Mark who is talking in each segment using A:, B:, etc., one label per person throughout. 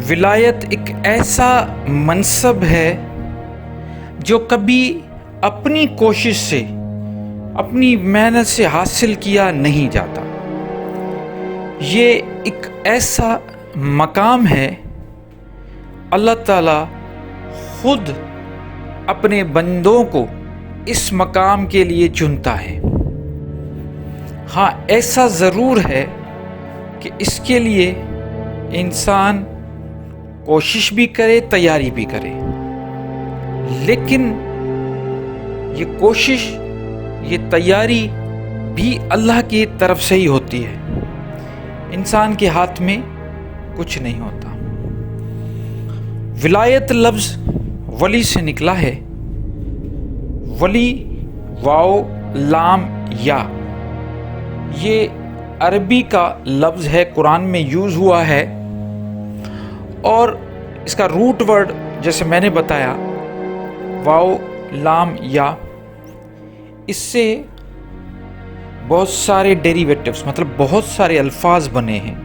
A: ولایت ایک ایسا منصب ہے جو کبھی اپنی کوشش سے، اپنی محنت سے حاصل کیا نہیں جاتا۔ یہ ایک ایسا مقام ہے، اللہ تعالیٰ خود اپنے بندوں کو اس مقام کے لیے چنتا ہے۔ ہاں، ایسا ضرور ہے کہ اس کے لیے انسان کوشش بھی کرے، تیاری بھی کرے، لیکن یہ کوشش، یہ تیاری بھی اللہ کی طرف سے ہی ہوتی ہے، انسان کے ہاتھ میں کچھ نہیں ہوتا۔ ولایت لفظ ولی سے نکلا ہے۔ ولی واو لام یا، یہ عربی کا لفظ ہے، قرآن میں یوز ہوا ہے، اور اس کا روٹ ورڈ جیسے میں نے بتایا واو لام یا، اس سے بہت سارے ڈیریویٹوز مطلب بہت سارے الفاظ بنے ہیں۔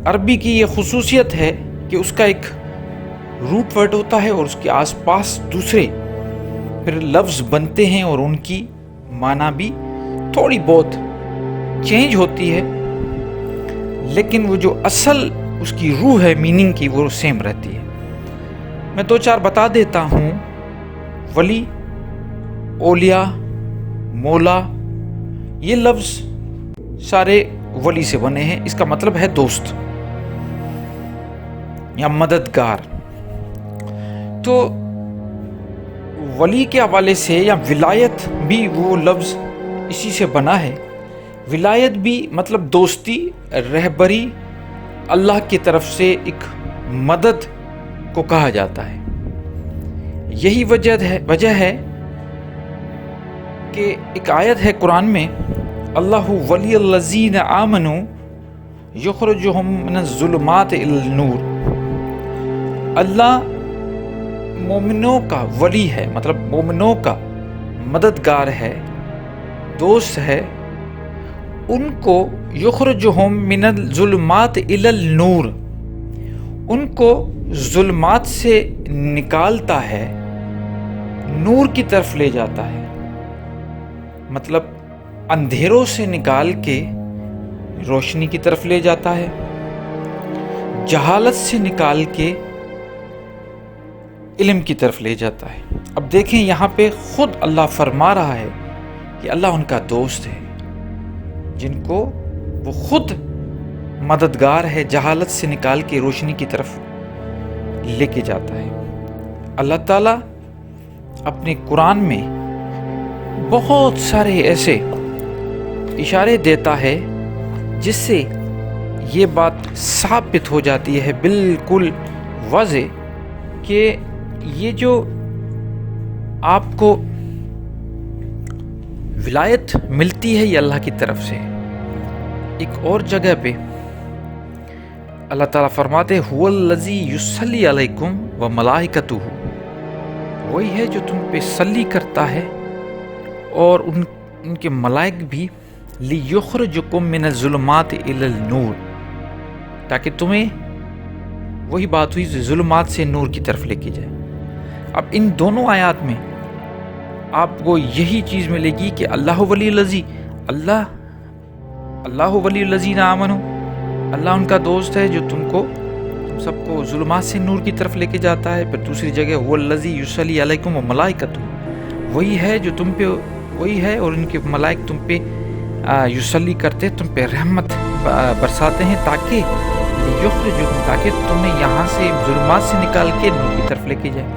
A: عربی کی یہ خصوصیت ہے کہ اس کا ایک روٹ ورڈ ہوتا ہے اور اس کے آس پاس دوسرے پھر لفظ بنتے ہیں، اور ان کی معنی بھی تھوڑی بہت چینج ہوتی ہے، لیکن وہ جو اصل اس کی روح ہے میننگ کی، وہ سیم رہتی ہے۔ میں دو چار بتا دیتا ہوں۔ ولی، اولیاء، مولا، یہ لفظ سارے ولی سے بنے ہیں۔ اس کا مطلب ہے دوست یا مددگار۔ تو ولی کے حوالے سے یا ولایت بھی وہ لفظ اسی سے بنا ہے۔ ولایت بھی مطلب دوستی، رہبری، اللہ کی طرف سے ایک مدد کو کہا جاتا ہے۔ یہی وجہ ہے کہ ایک آیت ہے قرآن میں، اللہ ولی الذین آمنوا یخرجہم من الظلمات الی النور۔ اللہ مومنوں کا ولی ہے، مطلب مومنوں کا مددگار ہے، دوست ہے، ان کو یخرجہم من الظلمات الی النور، ان کو ظلمات سے نکالتا ہے، نور کی طرف لے جاتا ہے، مطلب اندھیروں سے نکال کے روشنی کی طرف لے جاتا ہے، جہالت سے نکال کے علم کی طرف لے جاتا ہے۔ اب دیکھیں یہاں پہ خود اللہ فرما رہا ہے کہ اللہ ان کا دوست ہے، جن کو وہ خود مددگار ہے، جہالت سے نکال کے روشنی کی طرف لے کے جاتا ہے۔ اللہ تعالیٰ اپنے قرآن میں بہت سارے ایسے اشارے دیتا ہے جس سے یہ بات ثابت ہو جاتی ہے بالکل واضح کہ یہ جو آپ کو ولایت ملتی ہے یہ اللہ کی طرف سے۔ ایک اور جگہ پہ اللہ تعالیٰ فرماتے هو الذی یصلی علیکم وملائکتہ، وہی ہے جو تم پہ صلی کرتا ہے اور ان کے ملائک بھی، لیخرجکم من الظلمات الی النور، تاکہ تمہیں وہی بات ہوئی ظلمات سے نور کی طرف لے کے جائے۔ اب ان دونوں آیات میں آپ کو یہی چیز ملے گی کہ اللہ ولی الذین آمنوا، اللہ ان کا دوست ہے جو تم سب کو ظلمات سے نور کی طرف لے کے جاتا ہے۔ پھر دوسری جگہ هو الذی یصلی علیکم وملائکتہ، وہی ہے جو تم پہ، وہی ہے اور ان کے ملائک تم پہ یصلی کرتے، تم پہ رحمت برساتے ہیں، تاکہ تمہیں یہاں سے ظلمات سے نکال کے نور کی طرف لے کے جائے۔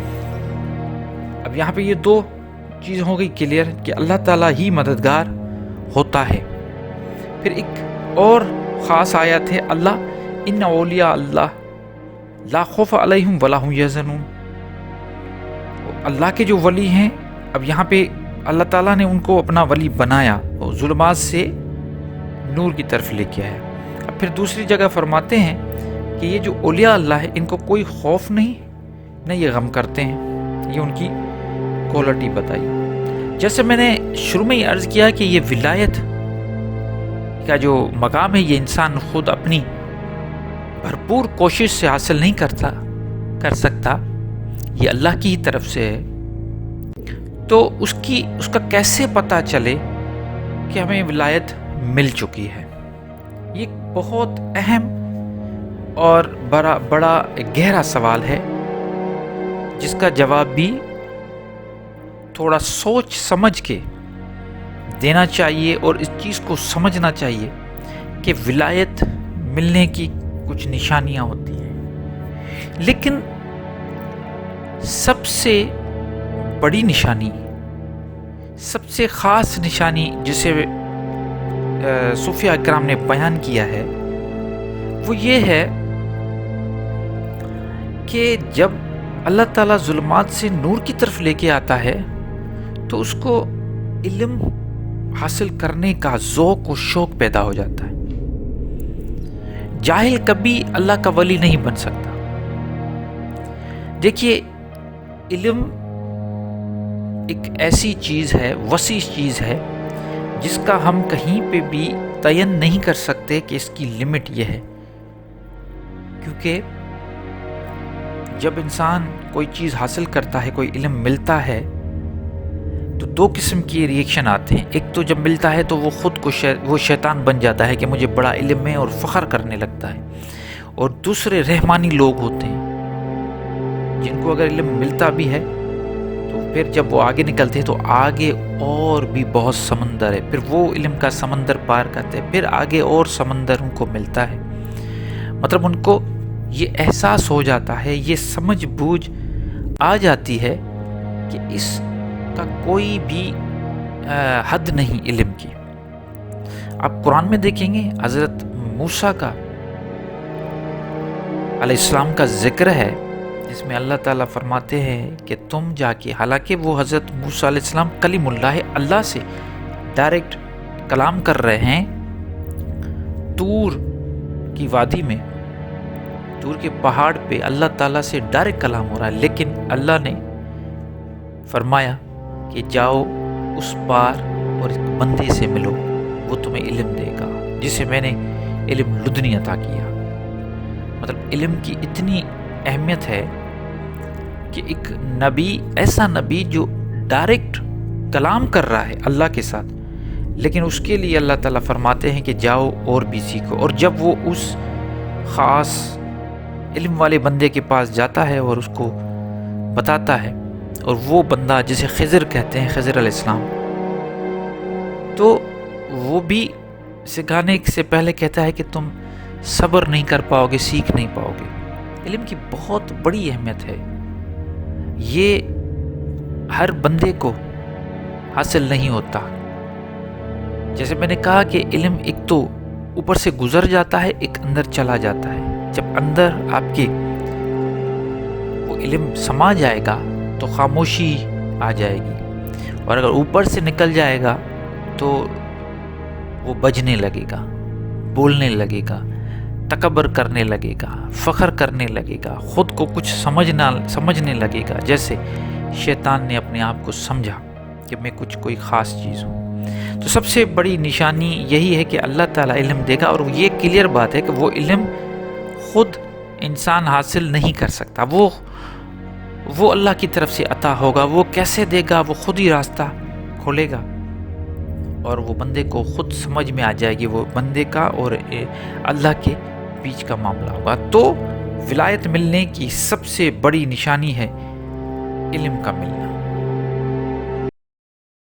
A: اب یہاں پہ یہ دو چیز ہو گئی کلیئر کہ اللہ تعالیٰ ہی مددگار ہوتا ہے۔ پھر ایک اور خاص آیت ہے، اللہ ان اولیاء اللہ لا خوف علیہم ولا هم یحزنون۔ اللہ کے جو ولی ہیں، اب یہاں پہ اللہ تعالیٰ نے ان کو اپنا ولی بنایا اور ظلمات سے نور کی طرف لے کے آیا۔ اب پھر دوسری جگہ فرماتے ہیں کہ یہ جو اولیاء اللہ ہے ان کو کوئی خوف نہیں، نہ یہ غم کرتے ہیں۔ یہ ان کی کوالٹی بتائی۔ جیسے میں نے شروع میں ہی عرض کیا کہ یہ ولایت کا جو مقام ہے یہ انسان خود اپنی بھرپور کوشش سے حاصل نہیں کر سکتا، یہ اللہ کی ہی طرف سے ہے، تو اس کا کیسے پتہ چلے کہ ہمیں ولایت مل چکی ہے؟ یہ بہت اہم اور بڑا گہرا سوال ہے، جس کا جواب بھی تھوڑا سوچ سمجھ کے دینا چاہیے، اور اس چیز کو سمجھنا چاہیے کہ ولایت ملنے کی کچھ نشانیاں ہوتی ہیں، لیکن سب سے بڑی نشانی، سب سے خاص نشانی جسے صوفیاء کرام نے بیان کیا ہے، وہ یہ ہے کہ جب اللہ تعالیٰ ظلمات سے نور کی طرف لے کے آتا ہے تو اس کو علم حاصل کرنے کا ذوق و شوق پیدا ہو جاتا ہے۔ جاہل کبھی اللہ کا ولی نہیں بن سکتا۔ دیکھیے، علم ایک ایسی چیز ہے، وسیع چیز ہے، جس کا ہم کہیں پہ بھی تعین نہیں کر سکتے کہ اس کی لمٹ یہ ہے، کیونکہ جب انسان کوئی چیز حاصل کرتا ہے، کوئی علم ملتا ہے، تو دو قسم کی ریئیکشن آتے ہیں۔ ایک تو جب ملتا ہے تو وہ خود کو وہ شیطان بن جاتا ہے کہ مجھے بڑا علم ہے اور فخر کرنے لگتا ہے، اور دوسرے رحمانی لوگ ہوتے ہیں جن کو اگر علم ملتا بھی ہے تو پھر جب وہ آگے نکلتے ہیں تو آگے اور بھی بہت سمندر ہے، پھر وہ علم کا سمندر پار کرتے ہیں، پھر آگے اور سمندر ان کو ملتا ہے۔ مطلب ان کو یہ احساس ہو جاتا ہے، یہ سمجھ بوجھ آ جاتی ہے کہ اس کا کوئی بھی حد نہیں علم کی۔ آپ قرآن میں دیکھیں گے حضرت موسیٰ کا علیہ السلام کا ذکر ہے، جس میں اللہ تعالیٰ فرماتے ہیں کہ تم جا کے، حالانکہ وہ حضرت موسیٰ علیہ السلام کلیم اللہ، اللہ سے ڈائریکٹ کلام کر رہے ہیں، طور کی وادی میں، طور کے پہاڑ پہ اللہ تعالیٰ سے ڈائریکٹ کلام ہو رہا ہے، لیکن اللہ نے فرمایا کہ جاؤ اس پار اور ایک بندے سے ملو، وہ تمہیں علم دے گا، جسے میں نے علم لدنی عطا کیا۔ مطلب علم کی اتنی اہمیت ہے کہ ایک نبی، ایسا نبی جو ڈائریکٹ کلام کر رہا ہے اللہ کے ساتھ، لیکن اس کے لیے اللہ تعالیٰ فرماتے ہیں کہ جاؤ اور بھی سیکھو، اور جب وہ اس خاص علم والے بندے کے پاس جاتا ہے اور اس کو بتاتا ہے، اور وہ بندہ جسے خضر کہتے ہیں، خضر علیہ السلام، تو وہ بھی سکھانے سے پہلے کہتا ہے کہ تم صبر نہیں کر پاؤ گے، سیکھ نہیں پاؤ گے۔ علم کی بہت بڑی اہمیت ہے، یہ ہر بندے کو حاصل نہیں ہوتا۔ جیسے میں نے کہا کہ علم ایک تو اوپر سے گزر جاتا ہے، ایک اندر چلا جاتا ہے۔ جب اندر آپ کے وہ علم سما جائے گا تو خاموشی آ جائے گی، اور اگر اوپر سے نکل جائے گا تو وہ بجنے لگے گا، بولنے لگے گا، تکبر کرنے لگے گا، فخر کرنے لگے گا، خود کو کچھ سمجھنے لگے گا، جیسے شیطان نے اپنے آپ کو سمجھا کہ میں کوئی خاص چیز ہوں۔ تو سب سے بڑی نشانی یہی ہے کہ اللہ تعالیٰ علم دے گا، اور یہ کلیئر بات ہے کہ وہ علم خود انسان حاصل نہیں کر سکتا، وہ اللہ کی طرف سے عطا ہوگا۔ وہ کیسے دے گا؟ وہ خود ہی راستہ کھولے گا، اور وہ بندے کو خود سمجھ میں آ جائے گی، وہ بندے کا اور اللہ کے بیچ کا معاملہ ہوگا۔ تو ولایت ملنے کی سب سے بڑی نشانی ہے علم کا ملنا۔